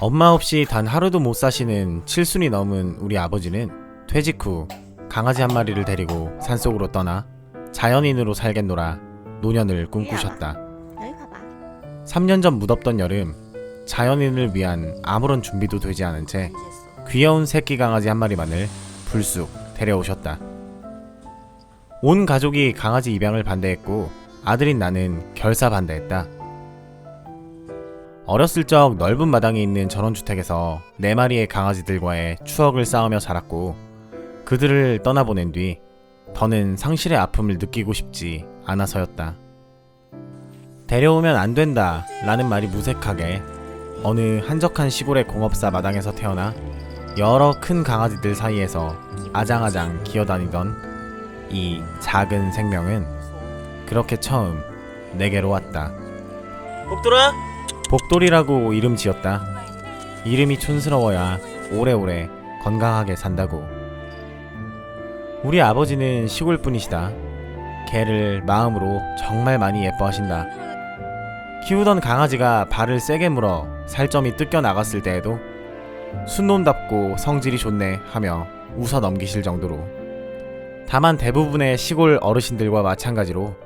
엄마 없이 단 하루도 못 사시는 칠순이 넘은 우리 아버지는 퇴직 후 강아지 한 마리를 데리고 산속으로 떠나 자연인으로 살겠노라 노년을 꿈꾸셨다. 여기 봐봐. 3년 전 무덥던 여름, 자연인을 위한 아무런 준비도 되지 않은 채 귀여운 새끼 강아지 한 마리만을 불쑥 데려오셨다. 온 가족이 강아지 입양을 반대했고 아들인 나는 결사 반대했다. 어렸을 적 넓은 마당이 있는 전원주택에서 4마리의 강아지들과의 추억을 쌓으며 자랐고 그들을 떠나보낸 뒤 더는 상실의 아픔을 느끼고 싶지 않아서였다. 데려오면 안 된다 라는 말이 무색하게 어느 한적한 시골의 공업사 마당에서 태어나 여러 큰 강아지들 사이에서 아장아장 기어다니던 이 작은 생명은 그렇게 처음 내게로 왔다. 복돌아? 복돌이라고 이름 지었다. 이름이 촌스러워야 오래오래 건강하게 산다고. 우리 아버지는 시골분이시다. 개를 마음으로 정말 많이 예뻐하신다. 키우던 강아지가 발을 세게 물어 살점이 뜯겨 나갔을 때에도 순놈답고 성질이 좋네 하며 웃어 넘기실 정도로. 다만 대부분의 시골 어르신들과 마찬가지로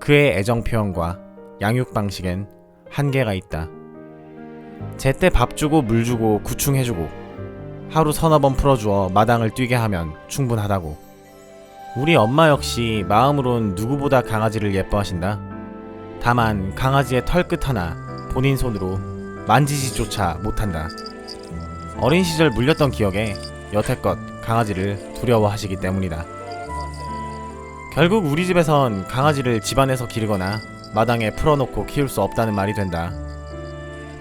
그의 애정 표현과 양육 방식엔 한계가 있다. 제때 밥 주고 물 주고 구충해주고 하루 서너 번 풀어주어 마당을 뛰게 하면 충분하다고. 우리 엄마 역시 마음으론 누구보다 강아지를 예뻐하신다. 다만 강아지의 털끝 하나 본인 손으로 만지지조차 못한다. 어린 시절 물렸던 기억에 여태껏 강아지를 두려워하시기 때문이다. 결국 우리 집에선 강아지를 집안에서 기르거나 마당에 풀어놓고 키울 수 없다는 말이 된다.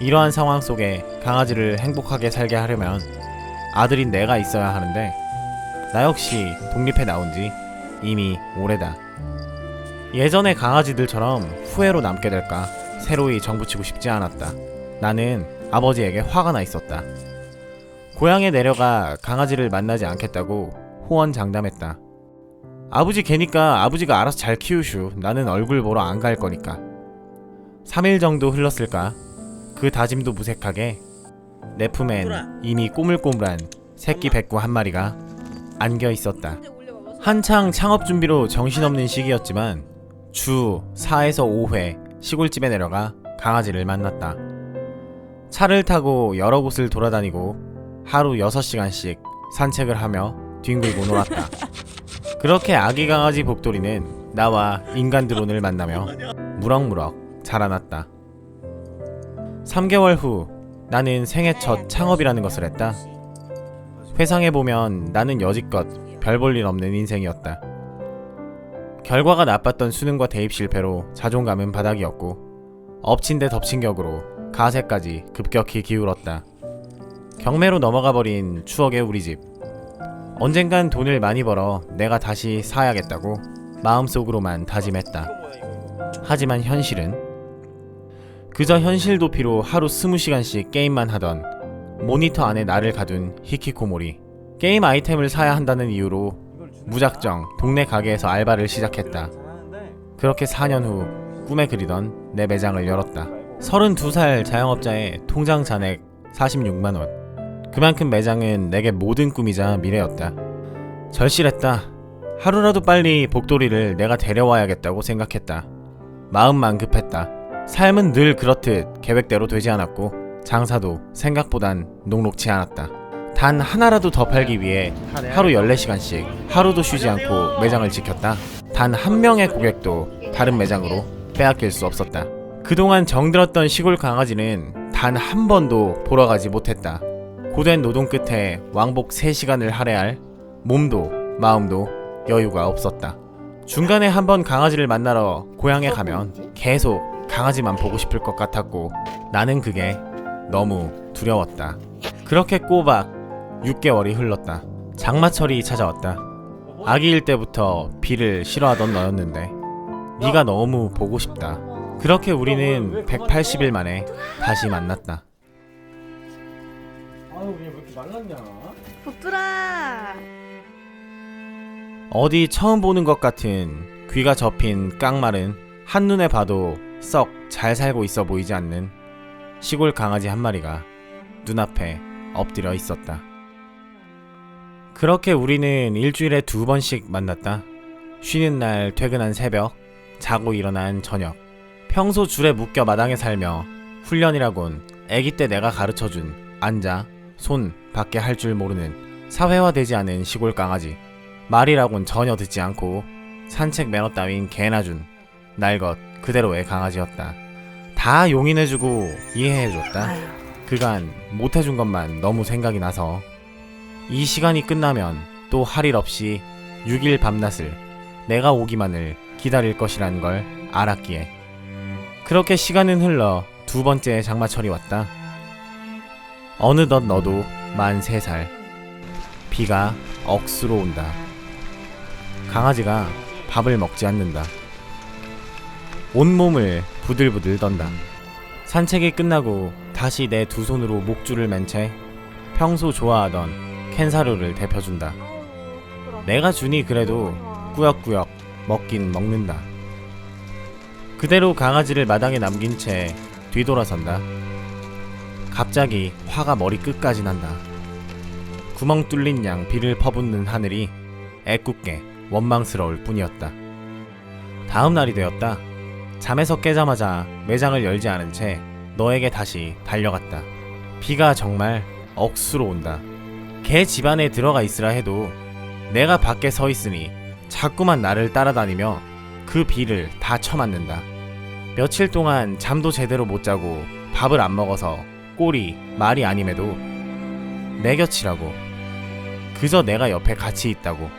이러한 상황 속에 강아지를 행복하게 살게 하려면 아들인 내가 있어야 하는데 나 역시 독립해 나온 지 이미 오래다. 예전의 강아지들처럼 후회로 남게 될까 새로이 정붙이고 싶지 않았다. 나는 아버지에게 화가 나 있었다. 고향에 내려가 강아지를 만나지 않겠다고 호언장담했다. 아버지 개니까 아버지가 알아서 잘 키우슈. 나는 얼굴 보러 안 갈 거니까. 3일 정도 흘렀을까. 그 다짐도 무색하게 내 품엔 이미 꼬물꼬물한 새끼 백구 한 마리가 안겨 있었다. 한창 창업 준비로 정신없는 시기였지만 주 4에서 5회 시골집에 내려가 강아지를 만났다. 차를 타고 여러 곳을 돌아다니고 하루 6시간씩 산책을 하며 뒹굴고 놀았다. 그렇게 아기 강아지 복돌이는 나와 인간드론을 만나며 무럭무럭 자라났다. 3개월 후 나는 생애 첫 창업이라는 것을 했다. 회상해보면 나는 여지껏 별 볼 일 없는 인생이었다. 결과가 나빴던 수능과 대입 실패로 자존감은 바닥이었고 엎친 데 덮친 격으로 가세까지 급격히 기울었다. 경매로 넘어가버린 추억의 우리 집. 언젠간 돈을 많이 벌어 내가 다시 사야겠다고 마음속으로만 다짐했다. 하지만 현실은 그저 현실 도피로 하루 20시간씩 게임만 하던 모니터 안에 나를 가둔 히키코모리. 게임 아이템을 사야 한다는 이유로 무작정 동네 가게에서 알바를 시작했다. 그렇게 4년 후 꿈에 그리던 내 매장을 열었다. 32살 자영업자의 통장 잔액 46만원. 그만큼 매장은 내게 모든 꿈이자 미래였다. 절실했다. 하루라도 빨리 복돌이를 내가 데려와야겠다고 생각했다. 마음만 급했다. 삶은 늘 그렇듯 계획대로 되지 않았고 장사도 생각보단 녹록치 않았다. 단 하나라도 더 팔기 위해 하루 14시간씩 하루도 쉬지 않고 매장을 지켰다. 단 한 명의 고객도 다른 매장으로 빼앗길 수 없었다. 그동안 정들었던 시골 강아지는 단 한 번도 보러 가지 못했다. 고된 노동 끝에 왕복 3시간을 할애할 몸도 마음도 여유가 없었다. 중간에 한번 강아지를 만나러 고향에 가면 계속 강아지만 보고 싶을 것 같았고 나는 그게 너무 두려웠다. 그렇게 꼬박 6개월이 흘렀다. 장마철이 찾아왔다. 아기일 때부터 비를 싫어하던 너였는데 네가 너무 보고 싶다. 그렇게 우리는 180일 만에 다시 만났다. 아유 얘 왜 이렇게 말랐냐? 복돌아. 어디 처음 보는 것 같은 귀가 접힌 깡마른 한눈에 봐도 썩 잘 살고 있어 보이지 않는 시골 강아지 한 마리가 눈앞에 엎드려 있었다. 그렇게 우리는 일주일에 2번씩 만났다. 쉬는 날 퇴근한 새벽, 자고 일어난 저녁. 평소 줄에 묶여 마당에 살며 훈련이라곤 아기 때 내가 가르쳐준 앉아, 손 밖에 할 줄 모르는 사회화되지 않은 시골 강아지. 말이라곤 전혀 듣지 않고 산책 매너 따윈 개나 준 날 것 그대로의 강아지였다. 다 용인해주고 이해해줬다. 그간 못해준 것만 너무 생각이 나서 이 시간이 끝나면 또 할 일 없이 6일 밤낮을 내가 오기만을 기다릴 것이란 걸 알았기에. 그렇게 시간은 흘러 2번째 장마철이 왔다. 어느덧 너도 만 3살. 비가 억수로 온다. 강아지가 밥을 먹지 않는다. 온몸을 부들부들 떤다. 산책이 끝나고 다시 내 2손으로 목줄을 맨 채 평소 좋아하던 캔사료를 데펴준다. 내가 주니 그래도 꾸역꾸역 먹긴 먹는다. 그대로 강아지를 마당에 남긴 채 뒤돌아선다. 갑자기 화가 머리 끝까지 난다. 구멍 뚫린 양 비를 퍼붓는 하늘이 애꿎게 원망스러울 뿐이었다. 다음 날이 되었다. 잠에서 깨자마자 매장을 열지 않은 채 너에게 다시 달려갔다. 비가 정말 억수로 온다. 걔 집안에 들어가 있으라 해도 내가 밖에 서 있으니 자꾸만 나를 따라다니며 그 비를 다 쳐맞는다. 며칠 동안 잠도 제대로 못 자고 밥을 안 먹어서 꼴이 말이 아님에도 내 곁이라고, 그저 내가 옆에 같이 있다고.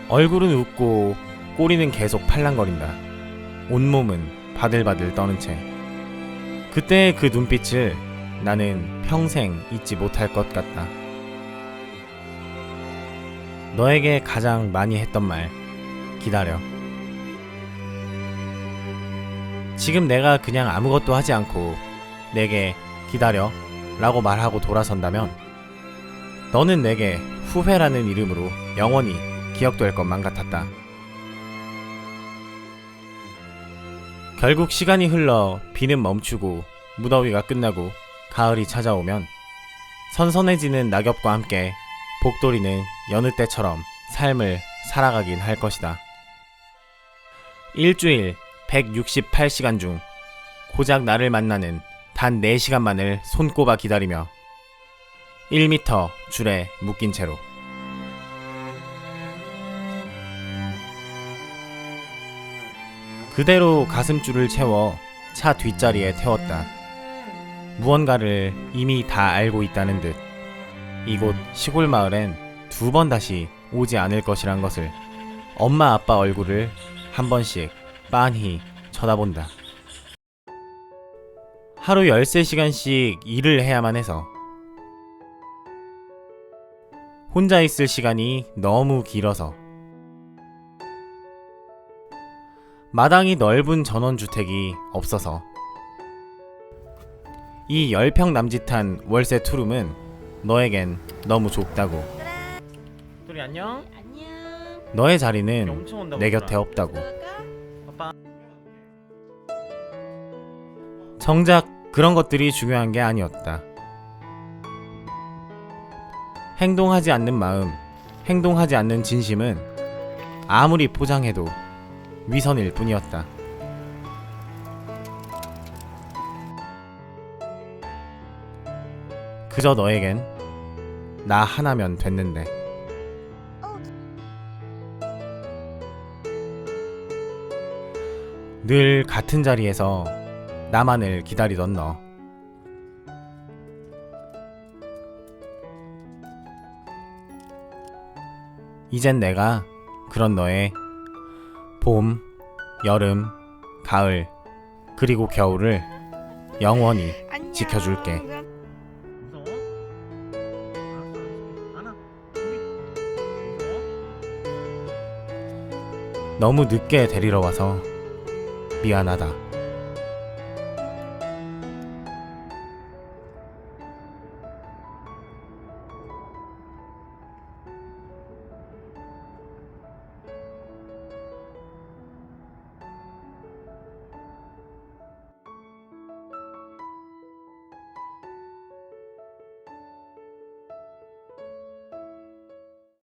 얼굴은 웃고 꼬리는 계속 팔랑거린다. 온몸은 바들바들 떠는 채. 그때의 그 눈빛을 나는 평생 잊지 못할 것 같다. 너에게 가장 많이 했던 말, 기다려. 지금 내가 그냥 아무것도 하지 않고 내게 기다려 라고 말하고 돌아선다면 너는 내게 후회라는 이름으로 영원히 기억될 것만 같았다. 결국 시간이 흘러 비는 멈추고 무더위가 끝나고 가을이 찾아오면 선선해지는 낙엽과 함께 복돌이는 여느 때처럼 삶을 살아가긴 할 것이다. 일주일 168시간 중 고작 나를 만나는 단 4시간만을 손꼽아 기다리며 1m 줄에 묶인 채로. 그대로 가슴줄을 채워 차 뒷자리에 태웠다. 무언가를 이미 다 알고 있다는 듯 이곳 시골 마을엔 2번 다시 오지 않을 것이란 것을. 엄마 아빠 얼굴을 한 번씩 빤히 쳐다본다. 하루 13시간씩 일을 해야만 해서 혼자 있을 시간이 너무 길어서 마당이 넓은 전원주택이 없어서 이 10평 남짓한 월세 투룸은 너에겐 너무 좁다고. 둘이 안녕? 안녕. 너의 비 자리는 엄청 온다. 내 곁에 없다고. 아빠. 정작 그런 것들이 중요한 게 아니었다. 행동하지 않는 마음, 행동하지 않는 진심은 아무리 포장해도 위선일 뿐이었다. 그저 너에겐 나 하나면 됐는데. 늘 같은 자리에서 나만을 기다리던 너. 이젠 내가 그런 너의 봄, 여름, 가을, 그리고 겨울을 영원히 안녕. 지켜줄게. 무서워? 알았어. 안아. 무서워? 너무 늦게 데리러 와서 미안하다.